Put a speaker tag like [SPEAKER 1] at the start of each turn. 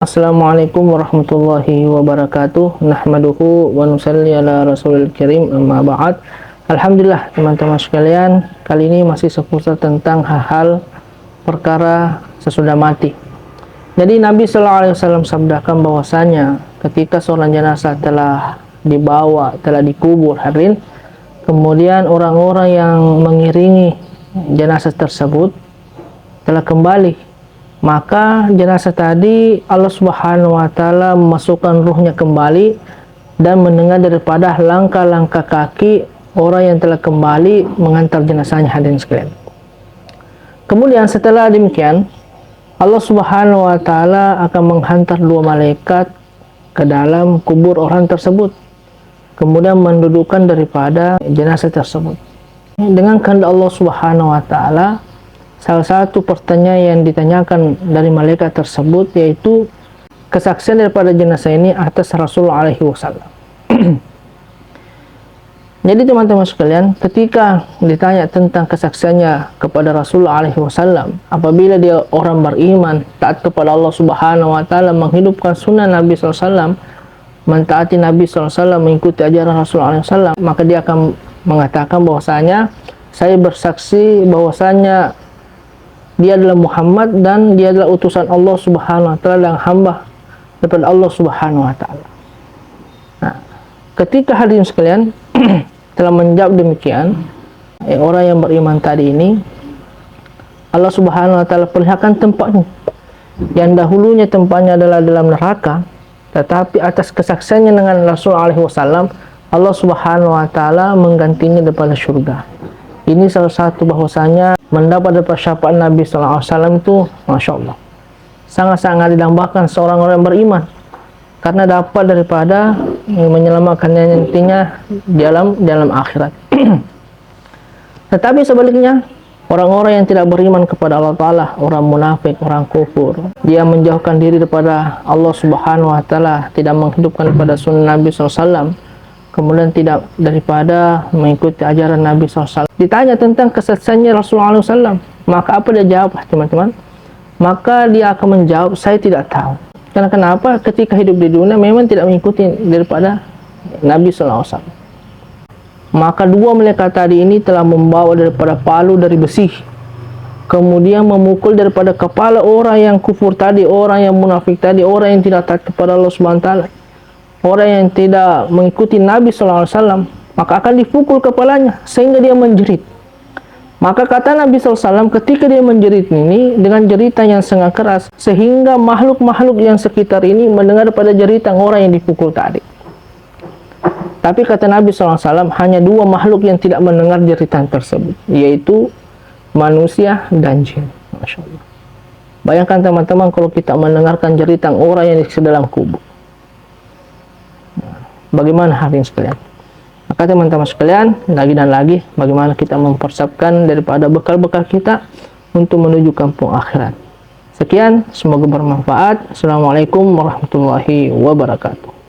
[SPEAKER 1] Assalamualaikum warahmatullahi wabarakatuh. Nahmaduhu wa nusalli ala rasulil kirim, amma ba'd. Alhamdulillah teman-teman sekalian, kali ini masih seputar tentang hal-hal perkara sesudah mati. Jadi Nabi SAW sabdakan bahwasanya ketika seorang jenazah telah dibawa, telah dikubur hadirin, kemudian orang-orang yang mengiringi jenazah tersebut telah kembali, maka jenazah tadi Allah Subhanahu wa taala memasukkan ruhnya kembali dan mendengar daripada langkah-langkah kaki orang yang telah kembali mengantar jenazahnya, hadirin sekalian. Kemudian setelah demikian, Allah Subhanahu wa taala akan menghantar dua malaikat ke dalam kubur orang tersebut, kemudian mendudukkan daripada jenazah tersebut. Dengan kehendak Allah Subhanahu wa taala, salah satu pertanyaan yang ditanyakan dari malaikat tersebut yaitu kesaksian daripada jenazah ini atas Rasulullah alaihi wasallam. Jadi teman-teman sekalian, ketika ditanya tentang kesaksiannya kepada Rasulullah alaihi wasallam, apabila dia orang beriman, taat kepada Allah Subhanahu wa taala, menghidupkan sunnah Nabi SAW, mentaati Nabi SAW, mengikuti ajaran Rasulullah alaihi wasallam, maka dia akan mengatakan bahwasanya saya bersaksi bahwasanya dia adalah Muhammad dan dia adalah utusan Allah Subhanahu wa taala dan hamba daripada Allah Subhanahu wa taala. Nah, ketika hadirin sekalian telah menjawab demikian, orang yang beriman tadi ini, Allah Subhanahu wa taala perlihatkan tempatnya yang dahulunya tempatnya adalah dalam neraka, tetapi atas kesaksiannya dengan Rasulullah alaihi wasallam, Allah Subhanahu wa taala menggantinya daripada surga. Ini salah satu bahwasanya mendapat daripada syafaat Nabi SAW itu, Masya Allah, sangat-sangat didambakan seorang orang beriman, karena dapat daripada menyelamatkannya nantinya dalam akhirat. Tetapi sebaliknya, orang-orang yang tidak beriman kepada Allah Ta'ala, orang munafik, orang kufur, dia menjauhkan diri daripada Allah Subhanahu wa taala, tidak menghidupkan daripada sunnah Nabi SAW, kemudian tidak daripada mengikuti ajaran Nabi SAW. Ditanya tentang kesaksiannya Rasulullah SAW, maka apa dia jawab, teman-teman? Maka dia akan menjawab, saya tidak tahu. Karena kenapa? Ketika hidup di dunia memang tidak mengikuti daripada Nabi SAW. Maka dua malaikat tadi ini telah membawa daripada palu dari besi, kemudian memukul daripada kepala orang yang kufur tadi, orang yang munafik tadi, orang yang tidak taat kepada Allah Subhanahu wa taala, orang yang tidak mengikuti Nabi SAW, maka akan dipukul kepalanya sehingga dia menjerit. Maka kata Nabi SAW, ketika dia menjerit ini dengan jeritan yang sangat keras, sehingga makhluk-makhluk yang sekitar ini mendengar pada jeritan orang yang dipukul tadi. Tapi kata Nabi SAW, hanya dua makhluk yang tidak mendengar jeritan tersebut, yaitu manusia dan jin. Masya Allah. Bayangkan teman-teman kalau kita mendengarkan jeritan orang yang di dalam kubur, bagaimana hadirin sekalian? Maka teman-teman sekalian, lagi dan lagi, bagaimana kita mempersiapkan daripada bekal-bekal kita untuk menuju kampung akhirat. Sekian, semoga bermanfaat. Assalamualaikum warahmatullahi wabarakatuh.